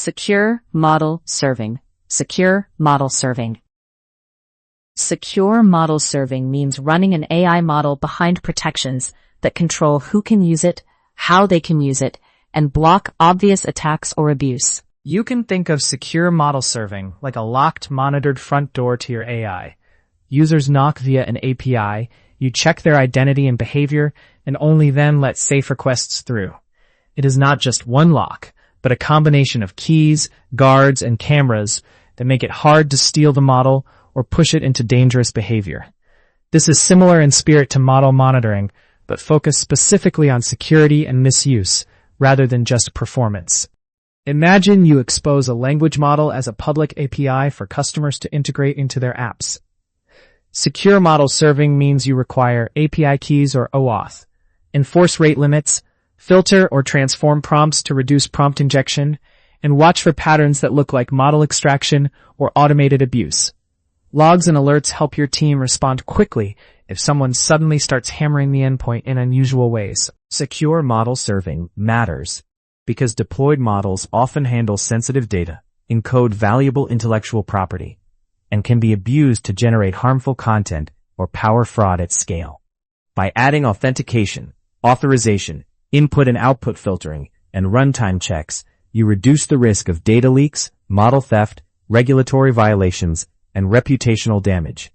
Secure model serving. Secure model serving. Secure model serving means running an AI model behind protections that control who can use it, how they can use it, and block obvious attacks or abuse. You can think of secure model serving like a locked, monitored front door to your AI. Users knock via an API, you check their identity and behavior, and only then let safe requests through. It is not just one lock, but a combination of keys, guards, and cameras that make it hard to steal the model or push it into dangerous behavior. This is similar in spirit to model monitoring, but focused specifically on security and misuse, rather than just performance. Imagine you expose a language model as a public API for customers to integrate into their apps. Secure model serving means you require API keys or OAuth, enforce rate limits, filter or transform prompts to reduce prompt injection, and watch for patterns that look like model extraction or automated abuse. Logs and alerts help your team respond quickly if someone suddenly starts hammering the endpoint in unusual ways. Secure model serving matters because deployed models often handle sensitive data, encode valuable intellectual property, and can be abused to generate harmful content or power fraud at scale. By adding authentication, authorization, input and output filtering, and runtime checks, you reduce the risk of data leaks, model theft, regulatory violations, and reputational damage.